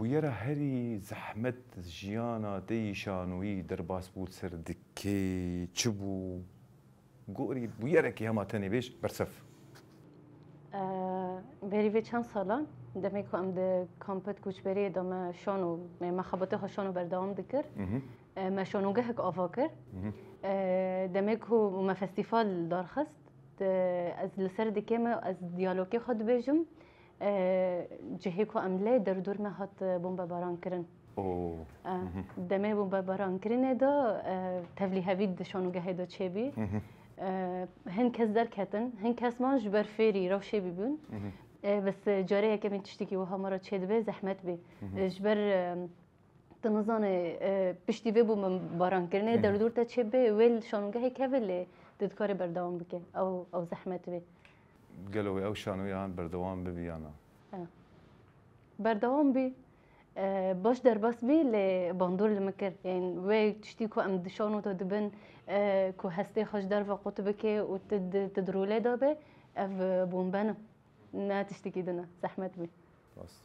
بویرا هری زحمت جیانا دیشانوی در باس بود سردکی چبو گوری بویرا کی هما تنی بیش برسف بری و چند سالان دمی که ام ده کامپت کوچ بری دم شانو مخابطه ها شانو بردام دکر ما شانوگه هک آفا کر دمی که ما فستیوال دارخست از لسر دکیم از دیالوگی خود بیجم جهی که عمله در دور ما هات بمب باران کرن. دمی بمب باران کرنه دا تفلی هوید شانوگه هیدا چه بی هن کس در کتن هن کس مانج برفری روشه بیبون بس جاره که من تشتکی و همارا چه دبی زحمت بی جبر تنظان پشتی بی بوم باران کرنه در دور تا چه بی ویل شانوگه که ولی ددکاری بردوام بکن او زحمت بی قالوا او شانویان بردوام ببیانا بردوام بی باش در باس بی ل باندور المکر يعني وی تشتی کو ام دشانو تا دبن کو هستی خوش در وقت بکه و تدروله دابه اف بومبانو نه تشتی کدنا زحمت بی بس